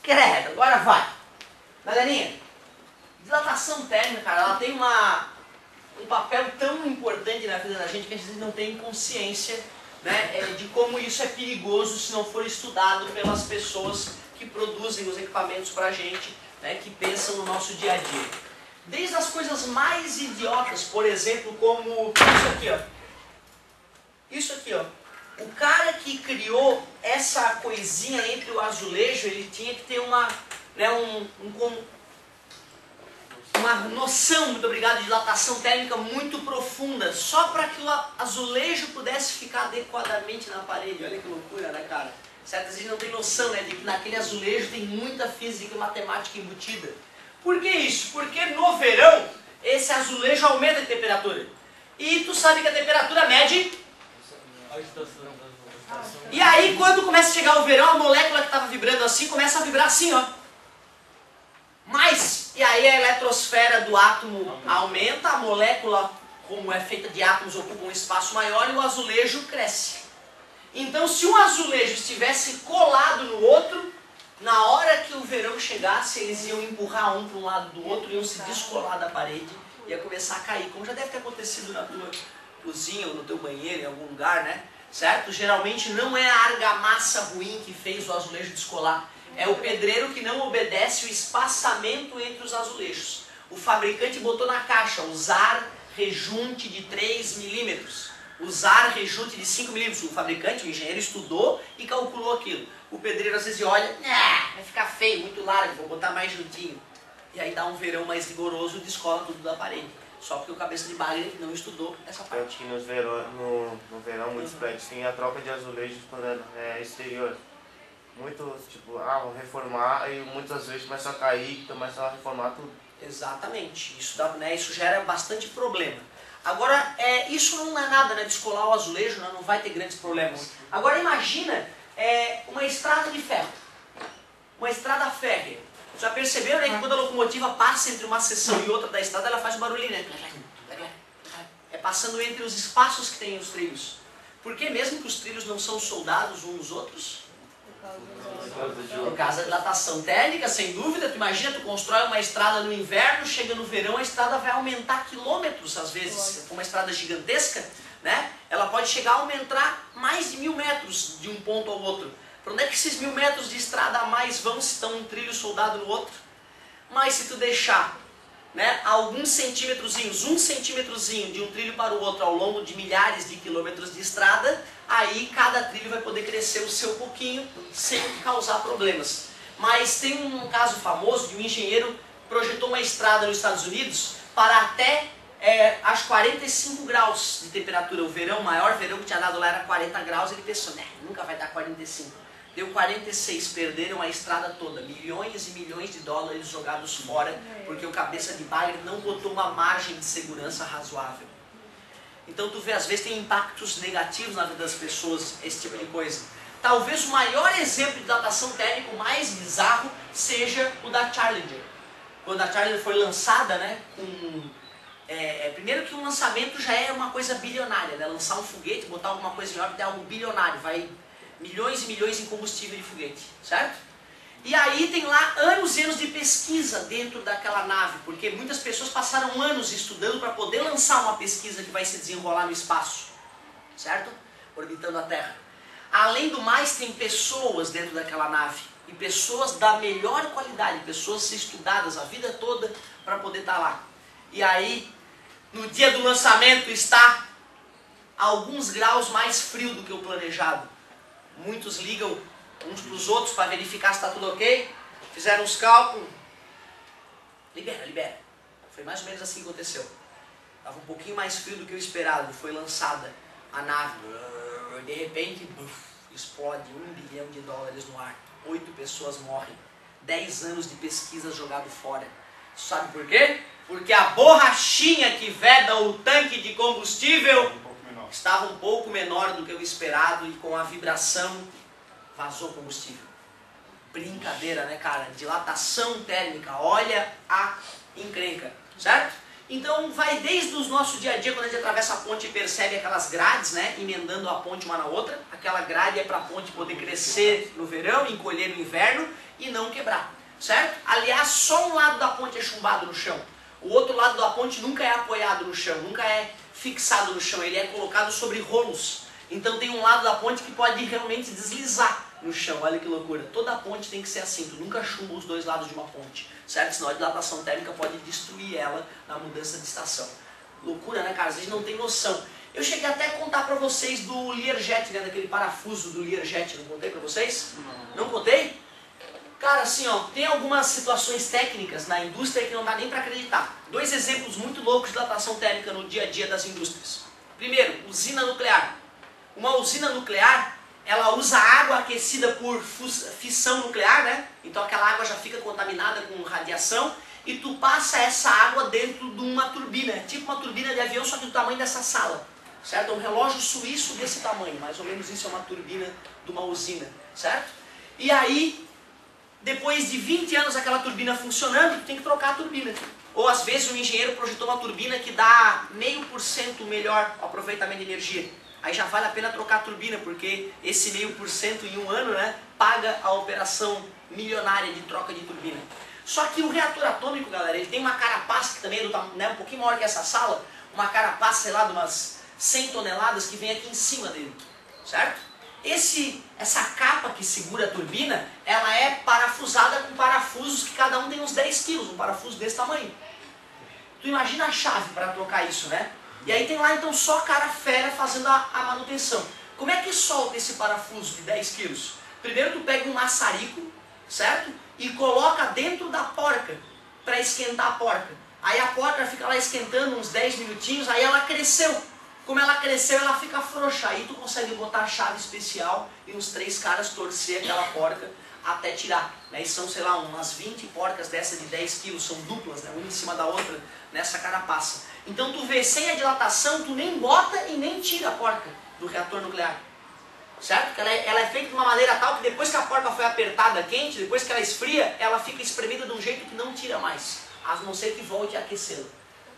credo, agora vai. Galerinha, dilatação térmica, cara, ela tem um papel tão importante na vida da gente que a gente não tem consciência, né, de como isso é perigoso se não for estudado pelas pessoas que produzem os equipamentos pra gente, né, que pensam no nosso dia a dia. Desde as coisas mais idiotas, por exemplo, como isso aqui, ó. Isso aqui, ó. O cara que criou essa coisinha entre o azulejo, ele tinha que ter uma noção, muito obrigado, de dilatação térmica muito profunda, só para que o azulejo pudesse ficar adequadamente na parede. Olha que loucura, né, cara? Certo? A gente não tem noção, né, de que naquele azulejo tem muita física e matemática embutida. Por que isso? Porque no verão, esse azulejo aumenta de temperatura. E tu sabe que a temperatura mede... E aí, quando começa a chegar o verão, a molécula que estava vibrando assim, começa a vibrar assim, ó. E aí a eletrosfera do átomo aumenta, a molécula, como é feita de átomos, ocupa um espaço maior e o azulejo cresce. Então, se um azulejo estivesse colado no outro, na hora que o verão chegasse, eles iam empurrar um para um lado do outro, iam se descolar da parede, ia começar a cair, como já deve ter acontecido na tua cozinha ou no teu banheiro, em algum lugar, né? Certo? Geralmente não é a argamassa ruim que fez o azulejo descolar. É o pedreiro que não obedece o espaçamento entre os azulejos. O fabricante botou na caixa, usar rejunte de 3 milímetros, usar rejunte de 5 milímetros. O fabricante, o engenheiro, estudou e calculou aquilo. O pedreiro às vezes olha, vai ficar feio, muito largo, vou botar mais juntinho. E aí dá um verão mais rigoroso e descola tudo da parede. Só porque o cabeça de bagre não estudou essa parte. Aqui no verão muitos prédios tem a troca de azulejos quando é exterior. Muitos, tipo, vão reformar e muitas vezes começam a cair, começam a reformar tudo. Exatamente, isso gera bastante problema. Agora, isso não é nada, né, descolar o azulejo, né, não vai ter grandes problemas. Agora imagina uma estrada de ferro, uma estrada férrea. Já perceberam, né, que quando a locomotiva passa entre uma seção e outra da estrada, ela faz um barulhinho, né? É passando entre os espaços que tem os trilhos. Porque mesmo que os trilhos não são soldados uns nos outros, por causa da dilatação térmica, sem dúvida. Tu imagina, tu constrói uma estrada no inverno, chega no verão, a estrada vai aumentar quilômetros às vezes, uma estrada gigantesca, né? Ela pode chegar a aumentar mais de 1000 metros de um ponto ao outro. Para onde é que esses 1000 metros de estrada a mais vão se estão um trilho soldado no outro? Mas se tu deixar, né, alguns centímetrozinhos, um centímetrozinho de um trilho para o outro ao longo de milhares de quilômetros de estrada, aí cada trilho vai poder crescer o seu pouquinho sem causar problemas. Mas tem um caso famoso de um engenheiro projetou uma estrada nos Estados Unidos para até acho 45 graus de temperatura. O verão, o maior verão que tinha dado lá era 40 graus, ele pensou, né, nunca vai dar 45. Deu 46, perderam a estrada toda, milhões e milhões de dólares jogados fora, porque o cabeça de bagre não botou uma margem de segurança razoável. Então tu vê, às vezes tem impactos negativos na vida das pessoas, esse tipo de coisa. Talvez o maior exemplo de dilatação térmica, o mais bizarro, seja o da Challenger. Quando a Challenger foi lançada, né, primeiro que o lançamento já é uma coisa bilionária, né, lançar um foguete, botar alguma coisa em órbita é algo bilionário, vai milhões e milhões em combustível de foguete, certo? E aí tem lá anos e anos de pesquisa dentro daquela nave, porque muitas pessoas passaram anos estudando para poder lançar uma pesquisa que vai se desenrolar no espaço, certo? Orbitando a Terra. Além do mais, tem pessoas dentro daquela nave, e pessoas da melhor qualidade, pessoas estudadas a vida toda para poder estar lá. E aí, no dia do lançamento, está a alguns graus mais frio do que o planejado. Muitos ligam uns para os outros para verificar se está tudo ok. Fizeram os cálculos. Libera. Foi mais ou menos assim que aconteceu. Estava um pouquinho mais frio do que o esperado. Foi lançada a nave. De repente, explode $1 bilhão no ar. 8 pessoas morrem. 10 anos de pesquisa jogado fora. Sabe por quê? Porque a borrachinha que veda o tanque de combustível estava um pouco menor do que o esperado e com a vibração vazou combustível. Brincadeira, né, cara? Dilatação térmica, olha a encrenca, certo? Então vai desde o nosso dia a dia, quando a gente atravessa a ponte e percebe aquelas grades, né, emendando a ponte uma na outra. Aquela grade é para a ponte poder crescer no verão, encolher no inverno, e não quebrar, certo? Aliás, só um lado da ponte é chumbado no chão. O outro lado da ponte nunca é apoiado no chão, nunca é fixado no chão, ele é colocado sobre rolos. Então tem um lado da ponte que pode realmente deslizar no chão, olha que loucura. Toda a ponte tem que ser assim, tu nunca chumba os dois lados de uma ponte, certo? Senão a dilatação térmica pode destruir ela na mudança de estação. Loucura, né, cara? Vocês não têm noção. Eu cheguei até a contar pra vocês do Learjet, né, daquele parafuso do Learjet, não contei pra vocês? Não contei? Cara, assim, ó, tem algumas situações técnicas na indústria que não dá nem pra acreditar. Dois exemplos muito loucos de dilatação térmica no dia a dia das indústrias. Primeiro, usina nuclear. Uma usina nuclear, ela usa água aquecida por fissão nuclear, né? Então aquela água já fica contaminada com radiação e tu passa essa água dentro de uma turbina, tipo uma turbina de avião, só que do tamanho dessa sala, certo? É um relógio suíço desse tamanho, mais ou menos isso é uma turbina de uma usina, certo? E aí, depois de 20 anos aquela turbina funcionando, tu tem que trocar a turbina. Ou às vezes o engenheiro projetou uma turbina que dá 0,5% melhor aproveitamento de energia. Aí já vale a pena trocar a turbina, porque esse 0,5% em um ano, né, paga a operação milionária de troca de turbina. Só que o reator atômico, galera, ele tem uma carapaça que também é um pouquinho maior que essa sala, uma carapaça, sei lá, de umas 100 toneladas que vem aqui em cima dele, certo? Essa capa que segura a turbina, ela é parafusada com parafusos que cada um tem uns 10 quilos, um parafuso desse tamanho. Tu imagina a chave para trocar isso, né? E aí tem lá então só cara fera fazendo a manutenção. Como é que solta esse parafuso de 10 quilos? Primeiro tu pega um maçarico, certo? E coloca dentro da porca, para esquentar a porca. Aí a porca fica lá esquentando uns 10 minutinhos, aí ela cresceu. Como ela cresceu, ela fica frouxa. Aí tu consegue botar a chave especial e uns 3 caras torcer aquela porca até tirar. Né? E são, sei lá, umas 20 porcas dessa de 10 quilos, são duplas, né? Uma em cima da outra, nessa carapaça. Então tu vê, sem a dilatação, tu nem bota e nem tira a porca do reator nuclear. Certo? Porque ela é feita de uma maneira tal que depois que a porca foi apertada quente, depois que ela esfria, ela fica espremida de um jeito que não tira mais. A não ser que volte a aquecê-la.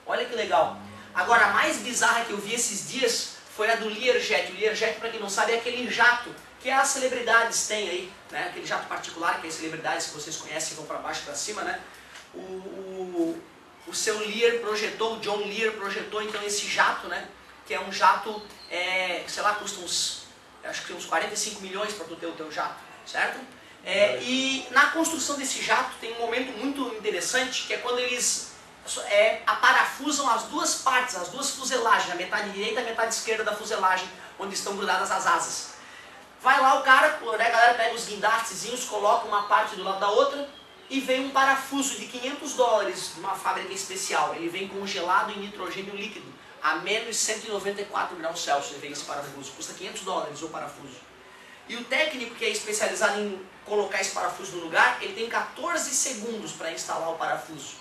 Olha que legal. Agora, a mais bizarra que eu vi esses dias foi a do Learjet. O Learjet, para quem não sabe, é aquele jato que as celebridades têm aí, né? Aquele jato particular que as celebridades que vocês conhecem vão para baixo e para cima, né? O seu Lear projetou, o John Lear projetou então esse jato, né? Que é um jato, sei lá, custa acho que uns 45 milhões para tu ter o teu jato, certo? E na construção desse jato tem um momento muito interessante, que é quando eles aparafusam as duas partes, as duas fuselagens, a metade direita e a metade esquerda da fuselagem, onde estão grudadas as asas. Vai lá o cara, né, a galera pega os guindastezinhos, coloca uma parte do lado da outra e vem um parafuso de $500 de uma fábrica especial. Ele vem congelado em nitrogênio líquido, a menos 194 graus Celsius ele vem esse parafuso, custa $500 o parafuso. E o técnico que é especializado em colocar esse parafuso no lugar, ele tem 14 segundos para instalar o parafuso.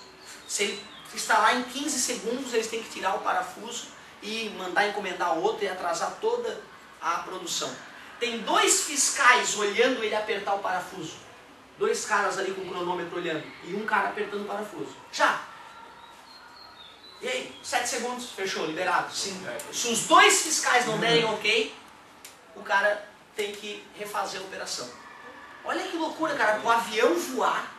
Se ele instalar em 15 segundos, eles têm que tirar o parafuso e mandar encomendar outro e atrasar toda a produção. Tem 2 fiscais olhando ele apertar o parafuso. 2 caras ali com o cronômetro olhando. E um cara apertando o parafuso. Já! E aí? 7 segundos, fechou, liberado. Se os 2 fiscais não derem ok, o cara tem que refazer a operação. Olha que loucura, cara. Com o avião voar,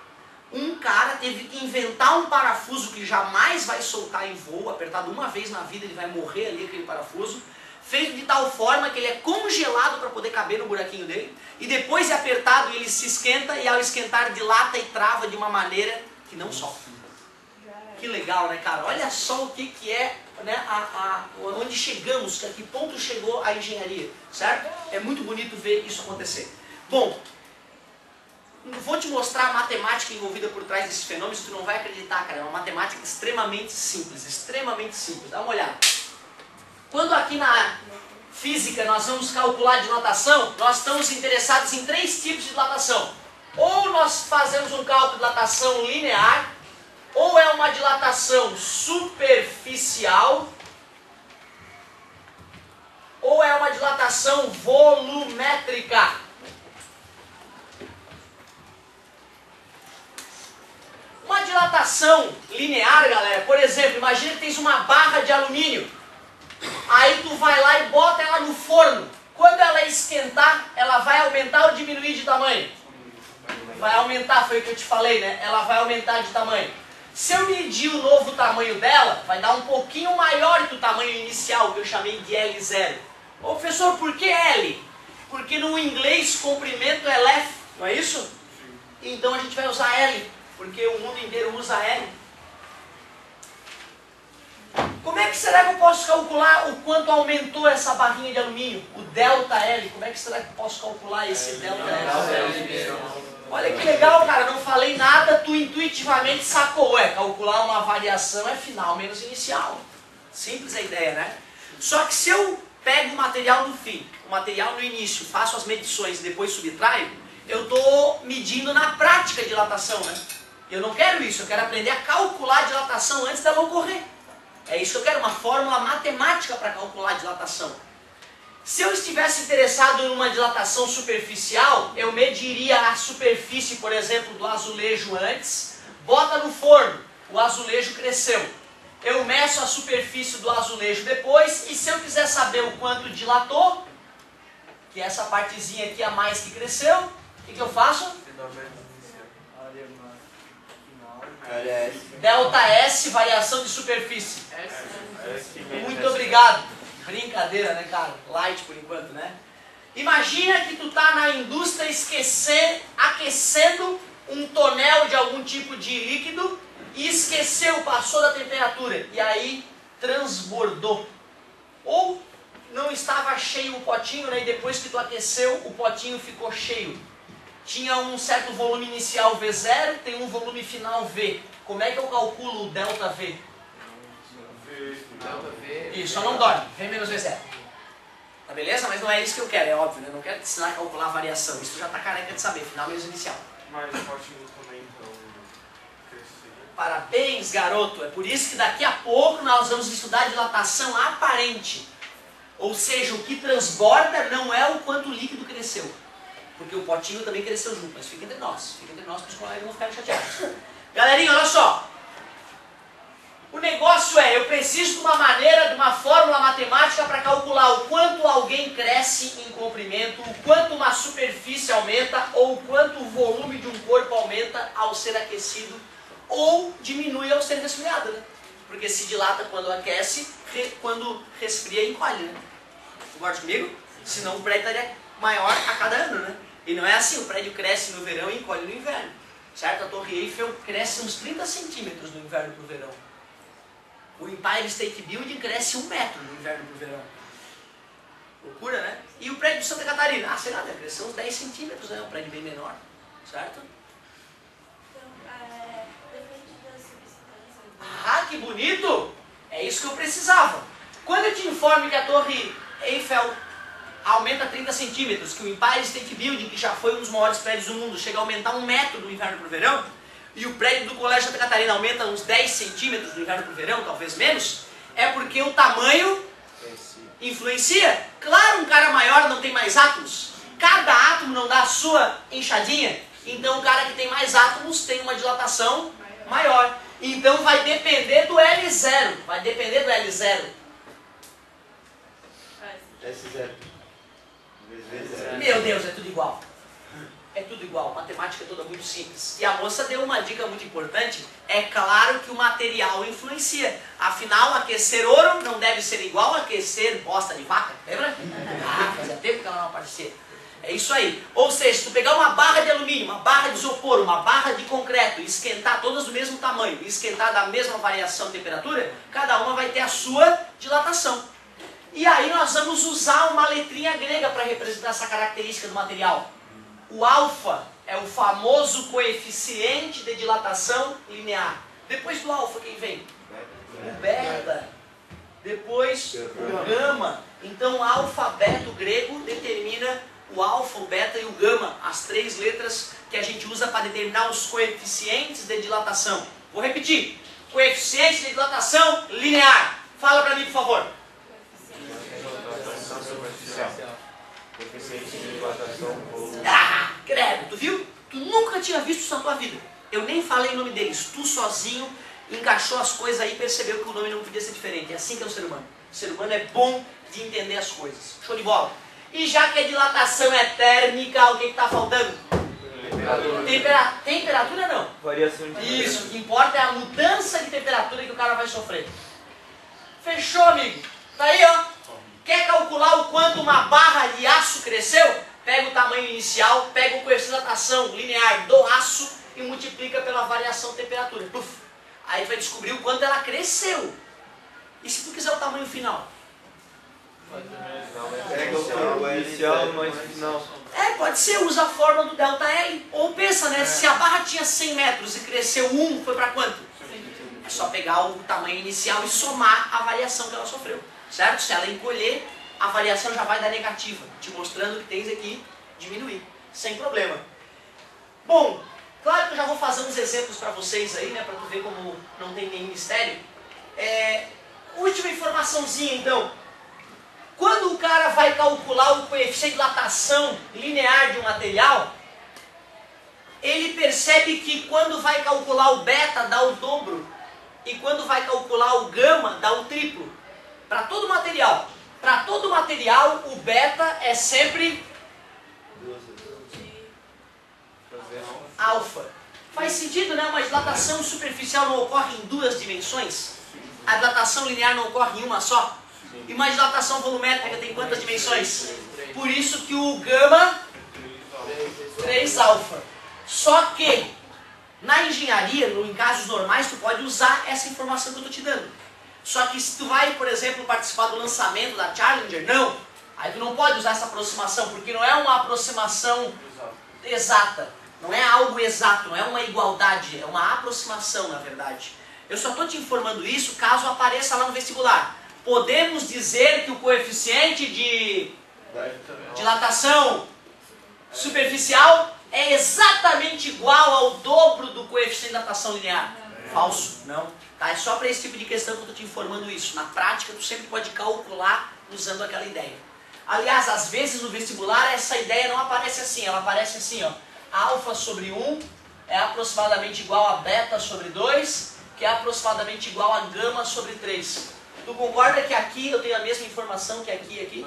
um cara teve que inventar um parafuso que jamais vai soltar em voo, apertado uma vez na vida, ele vai morrer ali, aquele parafuso, feito de tal forma que ele é congelado para poder caber no buraquinho dele, e depois de apertado ele se esquenta, e ao esquentar dilata e trava de uma maneira que não solta. Que legal, né, cara? Olha só o que é, né, onde chegamos, a que ponto chegou a engenharia, certo? É muito bonito ver isso acontecer. Bom, vou te mostrar a matemática envolvida por trás desses fenômenos, tu não vai acreditar, cara. É uma matemática extremamente simples, extremamente simples. Dá uma olhada. Quando aqui na física nós vamos calcular dilatação, nós estamos interessados em 3 tipos de dilatação. Ou nós fazemos um cálculo de dilatação linear, ou é uma dilatação superficial, ou é uma dilatação volumétrica. Uma dilatação linear, galera, por exemplo, imagina que tens uma barra de alumínio. Aí tu vai lá e bota ela no forno. Quando ela esquentar, ela vai aumentar ou diminuir de tamanho? vai aumentar, foi o que eu te falei, né? Ela vai aumentar de tamanho. Se eu medir o novo tamanho dela, vai dar um pouquinho maior que o tamanho inicial, que eu chamei de L0. Ô professor, por que L? Porque no inglês comprimento é left, não é isso? Então a gente vai usar L, porque o mundo inteiro usa L. Como é que será que eu posso calcular o quanto aumentou essa barrinha de alumínio? O delta L, como é que será que eu posso calcular esse delta L? Olha que legal, cara, não falei nada, tu intuitivamente sacou. Calcular uma variação é final menos inicial. Simples a ideia, né? Só que se eu pego o material no fim, o material no início, faço as medições e depois subtraio, eu estou medindo na prática a dilatação, né? Eu não quero isso, eu quero aprender a calcular a dilatação antes dela ocorrer. É isso que eu quero, uma fórmula matemática para calcular a dilatação. Se eu estivesse interessado em uma dilatação superficial, eu mediria a superfície, por exemplo, do azulejo antes, bota no forno, o azulejo cresceu. Eu meço a superfície do azulejo depois, e se eu quiser saber o quanto dilatou, que é essa partezinha aqui a mais que cresceu, o que eu faço? Delta S, variação de superfície. Muito obrigado. Brincadeira, né, cara? Light por enquanto, né? Imagina que tu tá na indústria aquecendo um tonel de algum tipo de líquido e esqueceu, passou da temperatura e aí transbordou. Ou não estava cheio o potinho, né, e depois que tu aqueceu, o potinho ficou cheio. Tinha um certo volume inicial V0, tem um volume final V. Como é que eu calculo o delta V? Isso, só não dorme. V menos V0. Tá beleza? Mas não é isso que eu quero, é óbvio, né? Eu não quero te ensinar a calcular a variação. Isso tu já tá careca de saber, final menos inicial. Mas o potinho também, então, crescer. Parabéns, garoto. É por isso que daqui a pouco nós vamos estudar dilatação aparente. Ou seja, o que transborda não é o quanto o líquido cresceu. Porque o potinho também cresceu junto, mas fica entre nós para os colegas não ficarem chateados. Galerinha, olha só. O negócio é, eu preciso de uma maneira, de uma fórmula matemática para calcular o quanto alguém cresce em comprimento, o quanto uma superfície aumenta, ou o quanto o volume de um corpo aumenta ao ser aquecido, ou diminui ao ser resfriado, né? Porque se dilata quando aquece, quando resfria, encolhe, né? Concorda comigo? Senão o prédio estaria maior a cada ano, né? E não é assim, o prédio cresce no verão e encolhe no inverno. Certo? A Torre Eiffel cresce uns 30 centímetros do inverno para o verão. O Empire State Building cresce 1 metro do inverno para o verão. Loucura, né? E o prédio de Santa Catarina? Ah, sei lá, deve crescer uns 10 centímetros, né? Um prédio bem menor. Certo? Então, depende da substância. Ah, que bonito! É isso que eu precisava. Quando eu te informo que a Torre Eiffel aumenta 30 centímetros, que o Empire State Building, que já foi um dos maiores prédios do mundo, chega a aumentar 1 metro do inverno para o verão, e o prédio do Colégio Santa Catarina aumenta uns 10 centímetros do inverno para o verão, talvez menos, é porque o tamanho influencia. Claro, um cara maior não tem mais átomos. Cada átomo não dá a sua enxadinha. Então o cara que tem mais átomos tem uma dilatação maior. Então vai depender do L0. Vai depender do L0. S0. Meu Deus, é tudo igual. É tudo igual, matemática é toda muito simples. E a moça deu uma dica muito importante. É claro que o material influencia. Afinal, aquecer ouro não deve ser igual a aquecer bosta de vaca. Lembra? Ah, fazia tempo que ela não aparecia. É isso aí. Ou seja, se tu pegar uma barra de alumínio, uma barra de isopor, uma barra de concreto e esquentar todas do mesmo tamanho, e esquentar da mesma variação de temperatura, cada uma vai ter a sua dilatação. E aí nós vamos usar uma letrinha grega para representar essa característica do material. O alfa é o famoso coeficiente de dilatação linear. Depois do alfa, quem vem? O beta. Depois o gama. Então o alfabeto grego determina o alfa, o beta e o gama, as 3 letras que a gente usa para determinar os coeficientes de dilatação. Vou repetir. Coeficiente de dilatação linear. Fala para mim, por favor. Coeficiente de dilatação ou... Ah, credo, tu viu? Tu nunca tinha visto isso na tua vida. Eu nem falei o nome deles. Tu sozinho encaixou as coisas aí e percebeu que o nome não podia ser diferente. É assim que é o ser humano. O ser humano é bom de entender as coisas. Show de bola. E já que a dilatação é térmica, o que está faltando? Temperatura não. Variação de Isso, o que importa é a mudança de temperatura que o cara vai sofrer. Fechou, amigo? Tá aí, ó. Quer calcular o quanto uma barra de aço cresceu? Pega o tamanho inicial, pega o coeficiente de dilatação linear do aço e multiplica pela variação de temperatura. Puf. Aí tu vai descobrir o quanto ela cresceu. E se tu quiser o tamanho final? Pega o inicial mais final. Pode ser, usa a fórmula do ΔL. Ou pensa, né? Se a barra tinha 100 metros e cresceu 1, foi para quanto? É só pegar o tamanho inicial e somar a variação que ela sofreu. Certo? Se ela encolher, a variação já vai dar negativa, te mostrando que tens aqui diminuir, sem problema. Bom, claro que eu já vou fazer uns exemplos para vocês aí, né? Para tu ver como não tem nenhum mistério. Última informaçãozinha então. Quando o cara vai calcular o coeficiente de dilatação linear de um material, ele percebe que quando vai calcular o beta dá o dobro e quando vai calcular o gama dá o triplo. Para todo material. Para todo material, o beta é sempre alfa. Faz sentido, né? Uma dilatação superficial não ocorre em duas dimensões? A dilatação linear não ocorre em uma só? E uma dilatação volumétrica tem quantas dimensões? Por isso que o gama 3 alfa. Só que na engenharia, em casos normais, tu pode usar essa informação que eu estou te dando. Só que se tu vai, por exemplo, participar do lançamento da Challenger, não. Aí tu não pode usar essa aproximação, porque não é uma aproximação exata. Não é algo exato, não é uma igualdade, é uma aproximação, na verdade. Eu só estou te informando isso caso apareça lá no vestibular. Podemos dizer que o coeficiente de dilatação superficial é exatamente igual ao dobro do coeficiente de dilatação linear. Falso, não. Tá? É só para esse tipo de questão que eu estou te informando isso. Na prática, tu sempre pode calcular usando aquela ideia. Aliás, às vezes no vestibular essa ideia não aparece assim, ela aparece assim, ó. Alfa sobre 1 é aproximadamente igual a beta sobre 2, que é aproximadamente igual a gama sobre 3. Tu concorda que aqui eu tenho a mesma informação que aqui e aqui?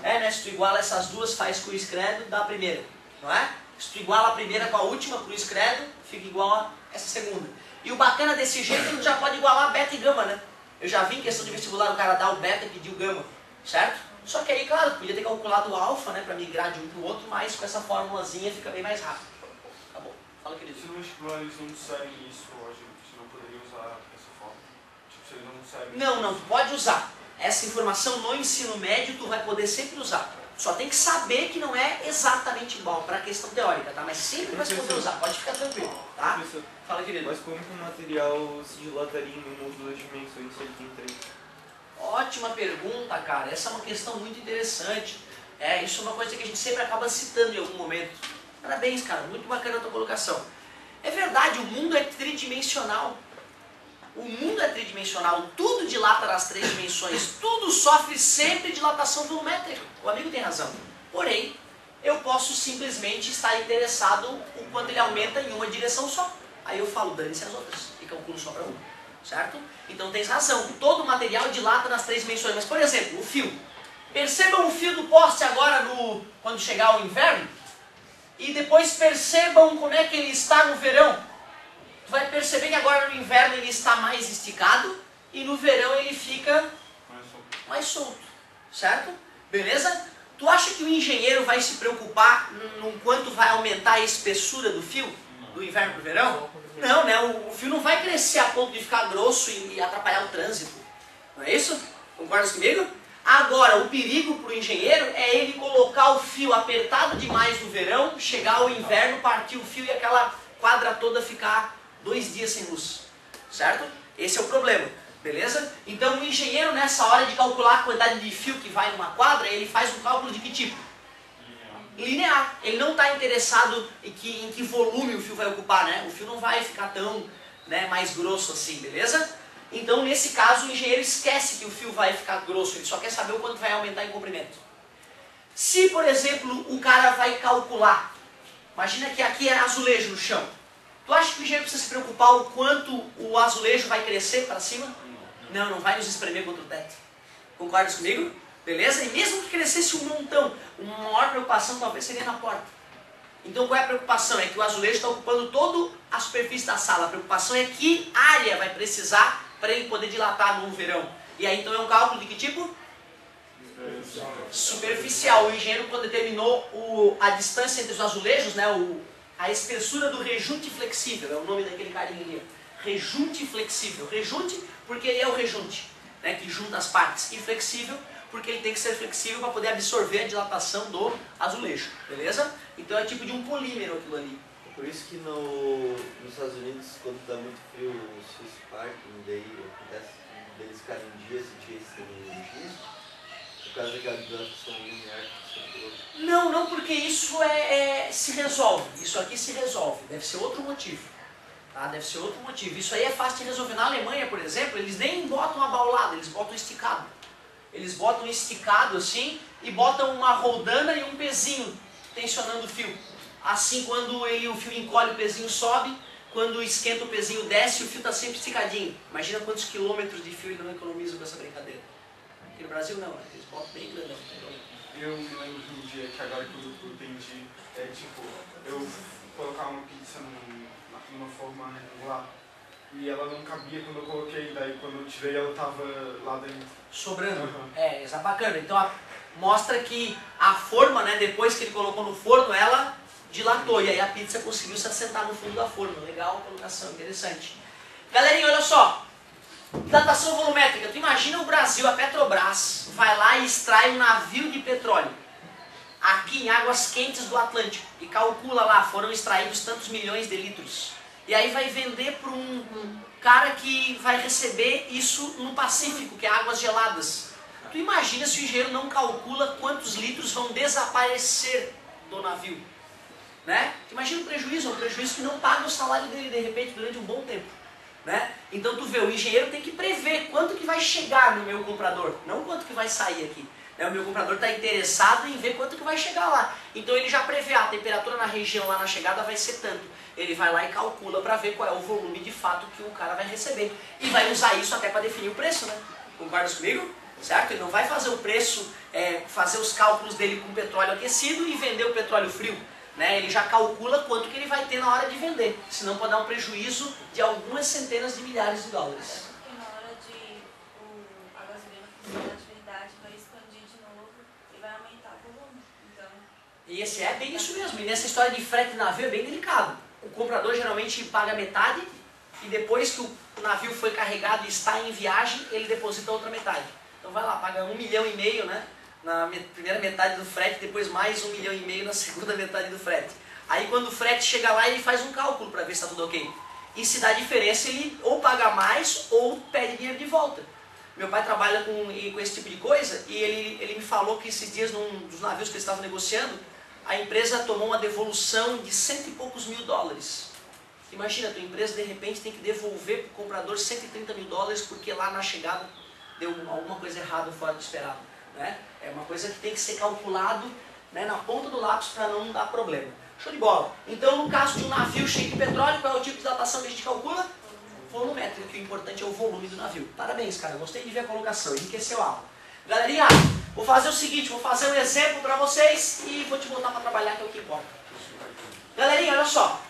Né? Se tu iguala essas duas, faz cruz credo, dá a primeira, não é? Se tu iguala a primeira com a última, cruz credo, fica igual a essa segunda. E o bacana desse jeito, tu já pode igualar beta e gama, né? Eu já vi em questão de vestibular o cara dar o beta e pedir o gama, certo? Só que aí, claro, podia ter calculado o alfa, né, para migrar de um para o outro, mas com essa formulazinha fica bem mais rápido. Tá bom, fala, querido. Se no vestibular eles não disserem isso, a gente não poderia usar essa forma? Tipo, se eles não disserem... Não, tu pode usar. Essa informação no ensino médio tu vai poder sempre usar. Só tem que saber que não é exatamente igual para a questão teórica, tá? Mas sempre vai poder usar, pode ficar tranquilo, tá? Fala, querido. Mas como que o material se dilataria em uma ou duas dimensões se ele tem 3? Ótima pergunta, cara. Essa é uma questão muito interessante. Isso é uma coisa que a gente sempre acaba citando em algum momento. Parabéns, cara. Muito bacana a tua colocação. É verdade, o mundo é tridimensional. O mundo é tridimensional. Tudo dilata nas 3 dimensões. Tudo sofre sempre dilatação volumétrica. O amigo tem razão. Porém, eu posso simplesmente estar interessado o quanto ele aumenta em uma direção só. Aí eu falo, dane-se as outras. E calculo só para uma. Certo? Então tens razão, todo material dilata nas 3 dimensões. Mas, por exemplo, o fio. Percebam o fio do poste agora quando chegar o inverno. E depois percebam como é que ele está no verão. Tu vai perceber que agora no inverno ele está mais esticado e no verão ele fica mais solto. Certo? Beleza? Tu acha que o engenheiro vai se preocupar no quanto vai aumentar a espessura do fio do inverno para o verão? Não, né? O fio não vai crescer a ponto de ficar grosso e atrapalhar o trânsito. Não é isso? Concordas comigo? Agora, o perigo para o engenheiro é ele colocar o fio apertado demais no verão, chegar ao inverno, partir o fio e aquela quadra toda ficar 2 dias sem luz. Certo? Esse é o problema. Beleza? Então o engenheiro, nessa hora de calcular a quantidade de fio que vai numa quadra, ele faz um cálculo de que tipo? Linear. Ele não está interessado em que volume o fio vai ocupar, né? O fio não vai ficar tão, né, mais grosso assim, beleza? Então, nesse caso, o engenheiro esquece que o fio vai ficar grosso, ele só quer saber o quanto vai aumentar em comprimento. Se, por exemplo, o cara vai calcular, imagina que aqui é azulejo no chão. Tu acha que o engenheiro precisa se preocupar o quanto o azulejo vai crescer para cima? Não, não vai nos espremer contra o teto. Concordas comigo? Beleza? E mesmo que crescesse um montão, uma maior preocupação talvez seria na porta. Então qual é a preocupação? É que o azulejo está ocupando toda a superfície da sala. A preocupação é que área vai precisar para ele poder dilatar no verão. E aí então é um cálculo de que tipo? Superficial. O engenheiro, quando determinou a distância entre os azulejos, né, a espessura do rejunte flexível, é o nome daquele carinha ali. Rejunte flexível. Rejunte porque ele é o rejunte, né, que junta as partes. E flexível porque ele tem que ser flexível para poder absorver a dilatação do azulejo. Beleza? Então é tipo de um polímero aquilo ali. Por isso que nos Estados Unidos, quando está muito frio, os Swiss Parking, daí acontece deles ficarem um dia sem dia sem energia, por causa daquela dilatação linear que você falou. Não, porque isso se resolve. Isso aqui se resolve. Deve ser outro motivo. Tá? Deve ser outro motivo. Isso aí é fácil de resolver. Na Alemanha, por exemplo, eles nem botam abaulado, eles botam esticado. Eles botam esticado assim e botam uma roldana e um pezinho tensionando o fio. Assim, quando o fio encolhe, o pezinho sobe. Quando esquenta, o pezinho desce e o fio está sempre esticadinho. Imagina quantos quilômetros de fio ele não economiza com essa brincadeira. Aqui no Brasil não, eles botam bem grandão. Eu me lembro de um dia que agora que eu entendi, tipo, eu colocar uma pizza numa forma retangular e ela não cabia quando eu coloquei, daí quando eu tirei ela tava lá dentro. Sobrando. Uhum. Isso é bacana. Então mostra que a forma, né, depois que ele colocou no forno, ela dilatou. E aí a pizza conseguiu se assentar no fundo da forma. Legal a colocação, interessante. Galerinha, olha só. Dilatação volumétrica. Tu imagina o Brasil, a Petrobras, vai lá e extrai um navio de petróleo aqui em águas quentes do Atlântico e calcula lá, foram extraídos tantos milhões de litros. E aí vai vender para um cara que vai receber isso no Pacífico, que é águas geladas. Tu imagina se o engenheiro não calcula quantos litros vão desaparecer do navio. Né? Imagina o prejuízo, é um prejuízo que não paga o salário dele de repente durante um bom tempo. Né? Então tu vê, o engenheiro tem que prever quanto que vai chegar no meu comprador, não quanto que vai sair aqui. Né? O meu comprador está interessado em ver quanto que vai chegar lá. Então ele já prevê, a temperatura na região lá na chegada vai ser tanto. Ele vai lá e calcula para ver qual é o volume de fato que o cara vai receber. E vai usar isso até para definir o preço, né? Concordas comigo? Certo? Ele não vai fazer o preço, fazer os cálculos dele com petróleo aquecido e vender o petróleo frio. Né? Ele já calcula quanto que ele vai ter na hora de vender. Senão pode dar um prejuízo de algumas centenas de milhares de dólares. Porque na hora de a gasolina começar a atividade vai expandir de novo e vai aumentar o volume. Então, E esse é bem isso mesmo. E nessa história de frete de navio é bem delicado. O comprador geralmente paga metade e depois que o navio foi carregado e está em viagem, ele deposita a outra metade. Então vai lá, paga 1,5 milhão, né? Na primeira metade do frete, depois mais 1,5 milhão na segunda metade do frete. Aí quando o frete chega lá, ele faz um cálculo para ver se está tudo ok. E se dá diferença, ele ou paga mais ou pede dinheiro de volta. Meu pai trabalha com esse tipo de coisa e ele me falou que esses dias, num dos navios que eles estavam negociando, a empresa tomou uma devolução de $100 e poucos mil. Imagina, a tua empresa de repente tem que devolver para o comprador $130 mil porque lá na chegada deu alguma coisa errada fora do esperado. Né? É uma coisa que tem que ser calculado, né, na ponta do lápis para não dar problema. Show de bola. Então, no caso de um navio cheio de petróleo, qual é o tipo de datação que a gente calcula? Volumétrica, que o importante é o volume do navio. Parabéns, cara. Gostei de ver a colocação. Enriqueceu a aula. Galerinha, vou fazer o seguinte, vou fazer um exemplo para vocês e vou te botar para trabalhar, que é o que importa. Galerinha, olha só.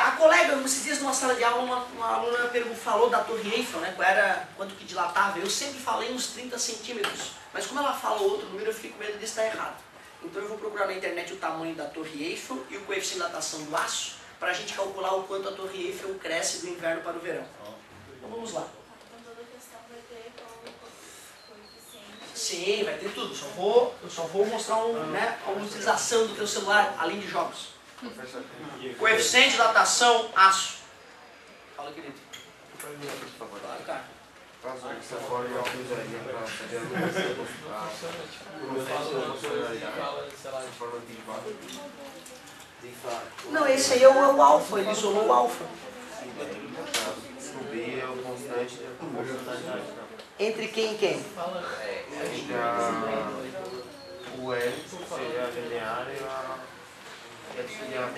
A colega, esses dias numa sala de aula, uma aluna falou da Torre Eiffel, né, quanto que dilatava. Eu sempre falei uns 30 centímetros, mas como ela fala outro número, eu fiquei com medo de estar errado. Então eu vou procurar na internet o tamanho da Torre Eiffel e o coeficiente de dilatação do aço, para a gente calcular o quanto a Torre Eiffel cresce do inverno para o verão. Então vamos lá. então toda questão vai ter coeficiente. Sim, vai ter tudo. Eu só vou mostrar uma utilização do teu celular, além de jogos. Coeficiente de dilatação, aço. Fala, querido. Claro, cara. Não, esse aí é o alfa, ele isolou o alfa. Subir é o constante. Entre quem e quem? Entre o L, que seria a linear, e a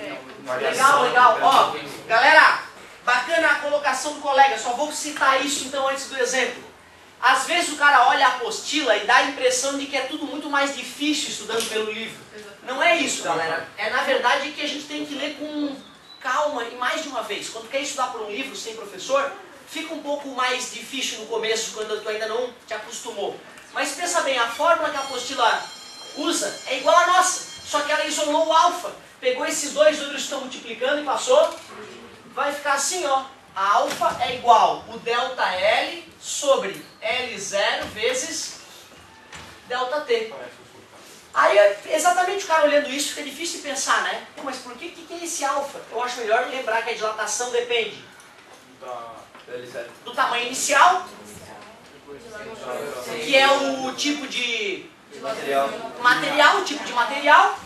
variação. Legal. Ó, galera, bacana a colocação do colega. Só vou citar isso então antes do exemplo. Às vezes o cara olha a apostila e dá a impressão de que é tudo muito mais difícil estudando pelo livro. Não é isso, galera. É na verdade que a gente tem que ler com calma e mais de uma vez. Quando quer estudar por um livro sem professor, fica um pouco mais difícil no começo, quando tu ainda não te acostumou. Mas pensa bem, a fórmula que a apostila usa é igual à nossa, só que ela isolou o alfa. Pegou esses dois números que estão multiplicando e passou. Vai ficar assim, ó. A alfa é igual o delta L sobre L0 vezes delta T. Aí, exatamente o cara olhando isso, fica difícil de pensar, né? Mas por que é esse alfa? Eu acho melhor lembrar que a dilatação depende do tamanho inicial, que é o tipo de material, o tipo de material.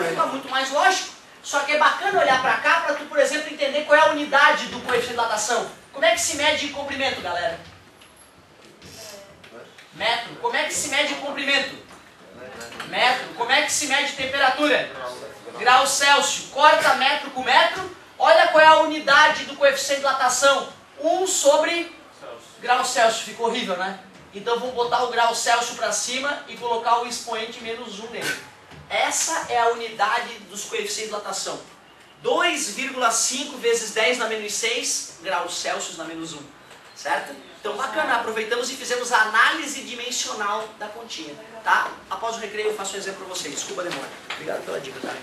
Fica muito mais lógico. Só que é bacana olhar para cá para tu, por exemplo, entender qual é a unidade do coeficiente de dilatação. Como é que se mede comprimento, galera? Metro. Como é que se mede comprimento? Metro. Como é que se mede temperatura? Grau Celsius. Corta metro com metro. Olha qual é a unidade do coeficiente de dilatação. 1 sobre grau Celsius. Ficou horrível, né? Então vamos botar o grau Celsius para cima e colocar o expoente menos 1 nele. Essa é a unidade dos coeficientes de dilatação. 2,5 vezes 10 na menos 6 graus Celsius na menos 1. Certo? Então bacana, aproveitamos e fizemos a análise dimensional da continha. Tá? Após o recreio eu faço um exemplo para vocês. Desculpa a demora. Obrigado pela dica, tá?